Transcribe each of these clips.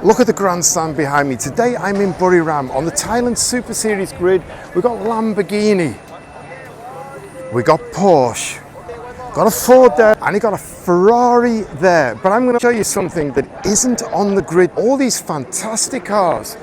Look at the grandstand behind me. Today I'm in Buriram on the Thailand Super Series grid. We've got Lamborghini, we got Porsche, got a Ford there, and you got a Ferrari there. But I'm going to show you something that isn't on the grid. All these fantastic cars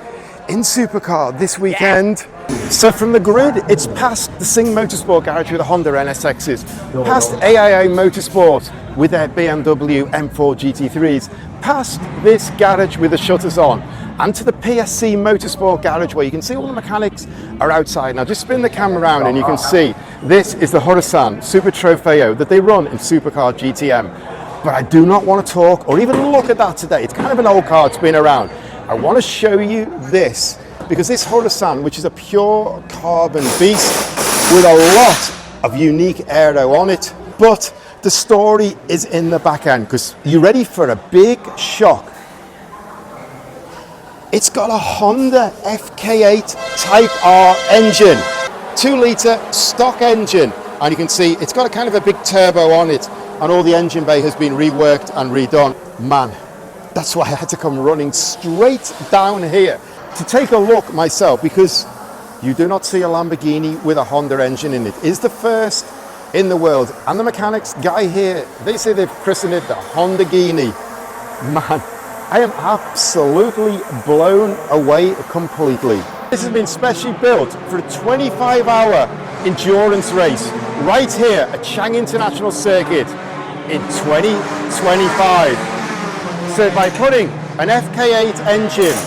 in Supercar this weekend. So from the grid, it's past the Singh Motorsport garage with the Honda NSXs, past AIA Motorsport with their BMW M4 GT3s, past this garage with the shutters on, and to the PSC Motorsport garage where you can see all the mechanics are outside. Now just spin the camera around and you can see this is the Honda Super Trofeo that they run in Supercar GTM. But I do not want to talk or even look at that today. It's kind of an old car, it's been around. I want to show you this, because this Honda, which is a pure carbon beast with a lot of unique aero on it, but the story is in the back end, because you're ready for a big shock. It's got a Honda FK8 Type R engine, 2-litre stock engine, and you can see it's got a kind of a big turbo on it, and all the engine bay has been reworked and redone. Man, that's why I had to come running straight down here to take a look myself, because you do not see a Lamborghini with a Honda engine in it. It is the first in the world, and the mechanics guy here, they say they've christened it the Hondaghini. Man, I am absolutely blown away completely. This has been specially built for a 25-hour endurance race right here at Chang International Circuit in 2025. So by putting an FK8 engine,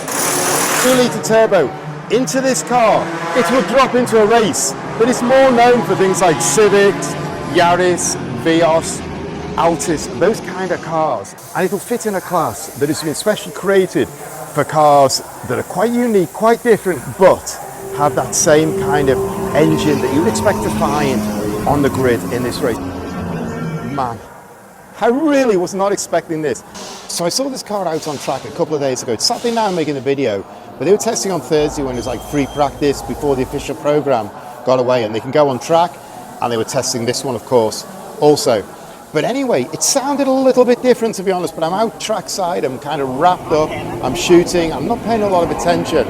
2-litre turbo, into this car, it will drop into a race that is more known for things like Civics, Yaris, Vios, Altis, those kind of cars. And it will fit in a class that has been specially created for cars that are quite unique, quite different, but have that same kind of engine that you'd expect to find on the grid in this race. Man, I really was not expecting this. So I saw this car out on track a couple of days ago. It's Saturday now I'm making a video, but they were testing on Thursday when it was like free practice before the official program got away, and they can go on track, and they were testing this one, of course, also. But anyway, it sounded a little bit different, to be honest, but I'm out trackside, I'm kind of wrapped up, I'm shooting, I'm not paying a lot of attention.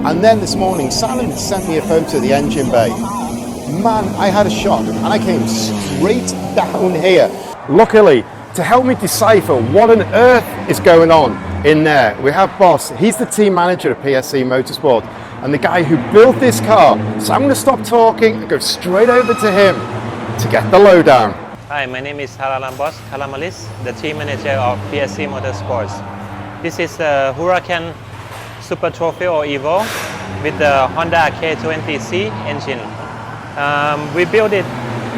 And then this morning, Simon sent me a photo of the engine bay. Man, I had a shock, and I came straight down here. Luckily, to help me decipher what on earth is going on in there, we have Boss. He's the team manager of PSC Motorsport and the guy who built this car. So I'm going to stop talking and go straight over to him to get the lowdown. Hi, my name is Boss Kalamalis, the team manager of PSC Motorsports. This is the Huracan Super Trofeo EVO with the Honda K20C engine. We built it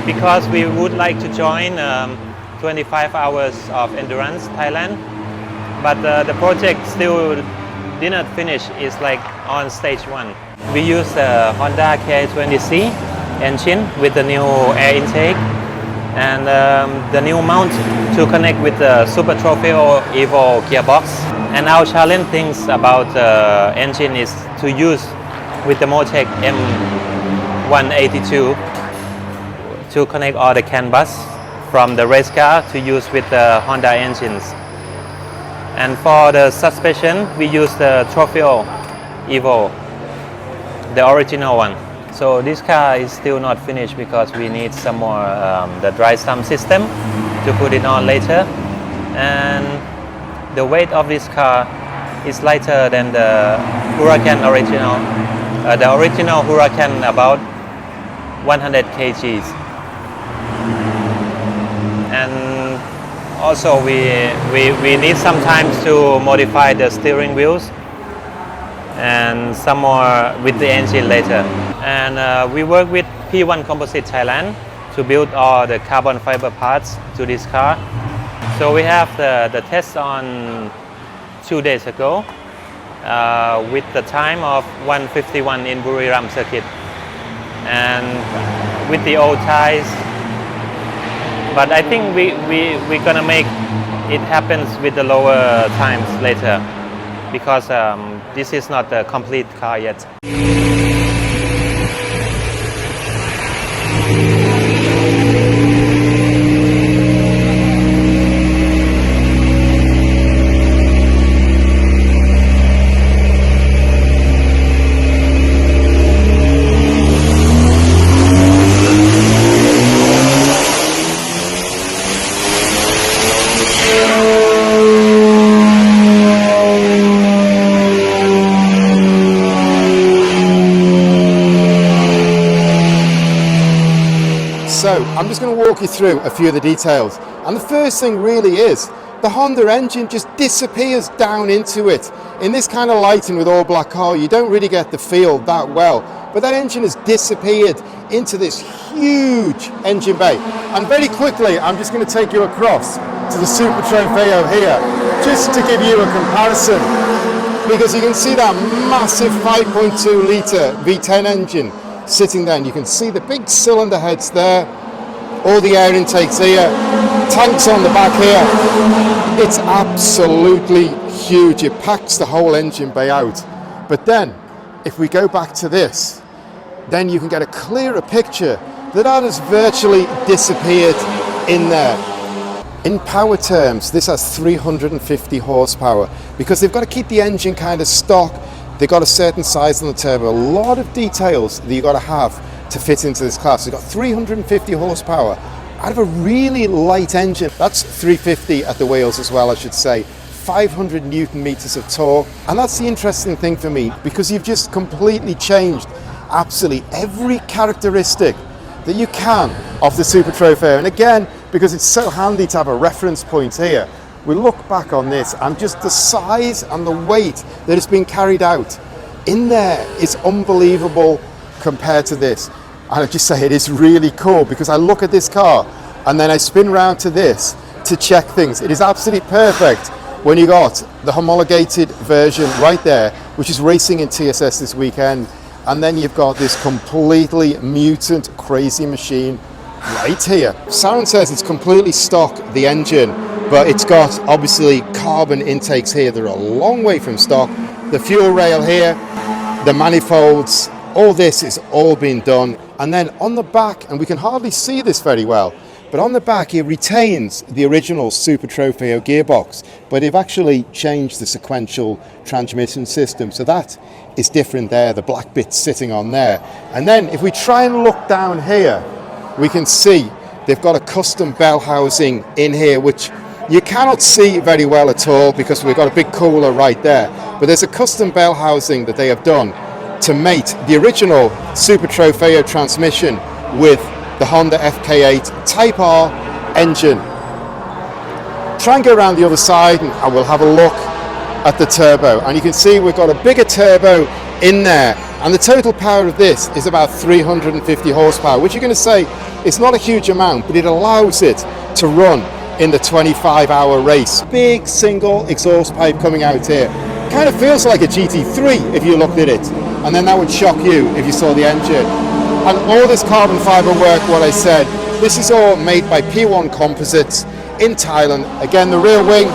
because we would like to join 25 hours of endurance Thailand, but the project still did not finish. It's like on stage 1. We use the Honda K20C engine with the new air intake and the new mount to connect with the Super Trofeo EVO gearbox. And our challenge things about the engine is to use with the Motec M182 to connect all the CAN bus from the race car to use with the Honda engines. And for the suspension, we use the Trofeo EVO, the original one. So this car is still not finished because we need some more the dry sump system to put it on later. And the weight of this car is lighter than the Huracan original. The original Huracan about 100 kgs. And also we need some time to modify the steering wheels and some more with the engine later. And we work with P1 Composite Thailand to build all the carbon fiber parts to this car. So we have the test on 2 days ago with the time of 1:51 in Buriram Circuit, and with the old tires. But I think we're gonna make it happens with the lower times later, because this is not a complete car yet. So I'm just going to walk you through a few of the details. And the first thing really is the Honda engine just disappears down into it. In this kind of lighting with all black car, you don't really get the feel that well. But that engine has disappeared into this huge engine bay. And very quickly, I'm just going to take you across to the Super Trofeo here, just to give you a comparison. Because you can see that massive 5.2 litre V10 engine sitting there, and you can see the big cylinder heads there, all the air intakes here, tanks on the back here. It's absolutely huge. It packs the whole engine bay out. But then, if we go back to this, then you can get a clearer picture that has virtually disappeared in there. In power terms, this has 350 horsepower because they've got to keep the engine kind of stock. They've got a certain size on the turbo, a lot of details that you've got to have to fit into this class. They've got 350 horsepower out of a really light engine. That's 350 at the wheels as well, I should say. 500 Newton meters of torque. And that's the interesting thing for me, because you've just completely changed absolutely every characteristic that you can of the Super Trofeo. And again, because it's so handy to have a reference point here, we look back on this and just the size and the weight that has been carried out in there is unbelievable compared to this. And I just say it is really cool because I look at this car and then I spin round to this to check things. It is absolutely perfect when you got the homologated version right there, which is racing in TSS this weekend. And then you've got this completely mutant, crazy machine right here. Sound says it's completely stock, the engine, but it's got obviously carbon intakes here that are a long way from stock. The fuel rail here, the manifolds, all this is all been done. And then on the back, and we can hardly see this very well, but on the back it retains the original Super Trofeo gearbox, but they've actually changed the sequential transmission system. So that is different there, the black bit sitting on there. And then if we try and look down here, we can see they've got a custom bell housing in here, which you cannot see very well at all because we've got a big cooler right there. But there's a custom bell housing that they have done to mate the original Super Trofeo transmission with the Honda FK8 Type R engine. Try and go around the other side and I will have a look at the turbo. And you can see we've got a bigger turbo in there. And the total power of this is about 350 horsepower, which you're going to say is not a huge amount, but it allows it to run in the 25-hour race. Big single exhaust pipe coming out here. Kind of feels like a GT3 if you looked at it. And then that would shock you if you saw the engine. And all this carbon fiber work, what I said, this is all made by P1 Composites in Thailand. Again, the rear wing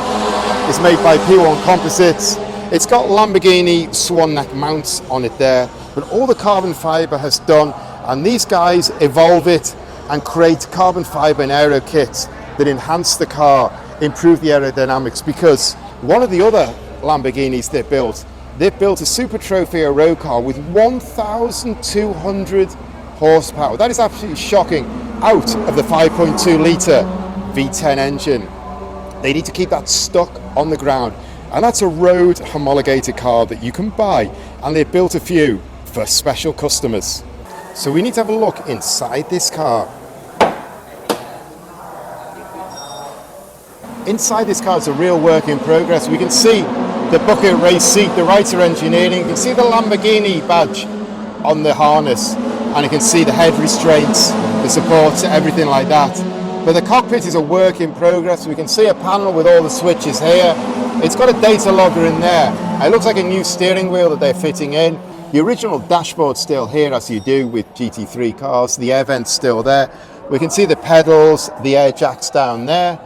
is made by P1 Composites. It's got Lamborghini swan neck mounts on it there, but all the carbon fiber has done, and these guys evolve it and create carbon fiber and aero kits that enhance the car, improve the aerodynamics, because one of the other Lamborghinis they built a Super Trofeo road car with 1,200 horsepower. That is absolutely shocking out of the 5.2 litre V10 engine. They need to keep that stuck on the ground. And that's a road homologated car that you can buy. And they've built a few for special customers. So we need to have a look inside this car. Inside this car is a real work in progress. We can see the bucket race seat, the Writer Engineering. You can see the Lamborghini badge on the harness. And you can see the head restraints, the supports, everything like that. But the cockpit is a work in progress. We can see a panel with all the switches here. It's got a data logger in there. It looks like a new steering wheel that they're fitting in. The original dashboard still here, as you do with GT3 cars. The air vent's still there. We can see the pedals, the air jacks down there.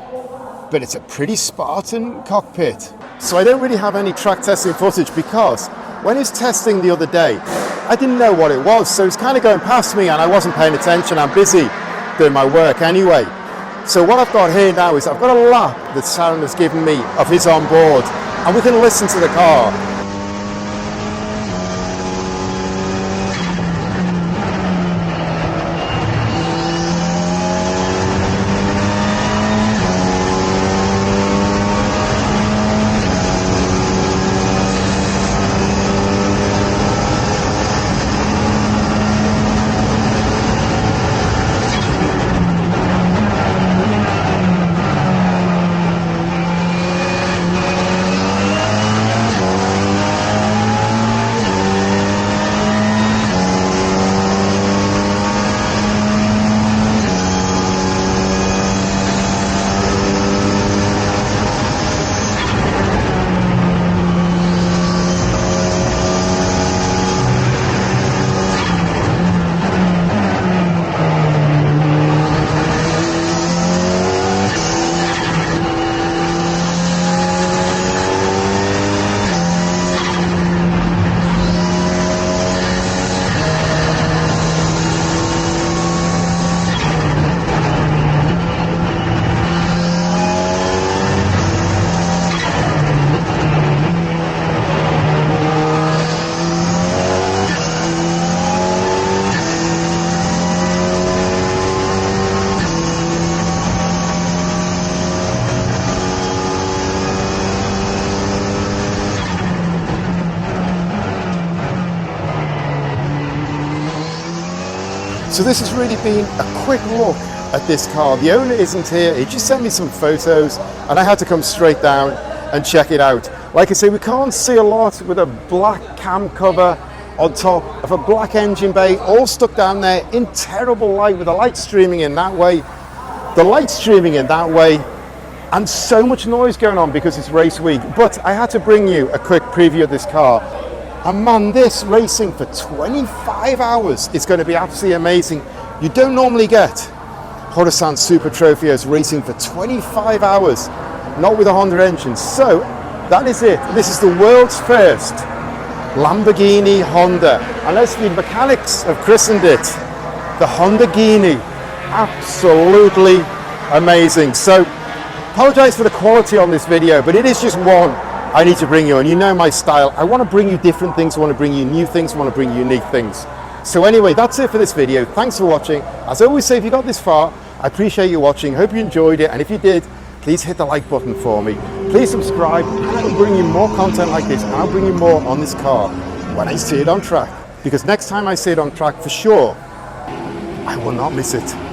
But it's a pretty Spartan cockpit. So I don't really have any track testing footage because when I was testing the other day, I didn't know what it was. So it's kind of going past me and I wasn't paying attention. I'm busy doing my work anyway. So what I've got here now is I've got a lap that Sharon has given me of his on board, and we can listen to the car. So this has really been a quick look at this car. The owner isn't here, he just sent me some photos and I had to come straight down and check it out. Like I say, we can't see a lot with a black cam cover on top of a black engine bay, all stuck down there in terrible light, with the light streaming in that way, the light streaming in that way, and so much noise going on because it's race week. But I had to bring you a quick preview of this car. And man, this racing for 25 hours is going to be absolutely amazing. You don't normally get Honda Super Trofeos racing for 25 hours, not with a Honda engine. So that is it. This is the world's first Lamborghini Honda, and as the mechanics have christened it, the Hondaghini. Absolutely amazing. So apologize for the quality on this video, but it is just one I need to bring you, and you know my style. I want to bring you different things, I want to bring you new things, I want to bring you unique things. So anyway, that's it for this video. Thanks for watching. As I always say, if you got this far, I appreciate you watching. Hope you enjoyed it, and if you did, please hit the like button for me. Please subscribe, and I'll bring you more content like this, and I'll bring you more on this car when I see it on track. Because next time I see it on track, for sure, I will not miss it.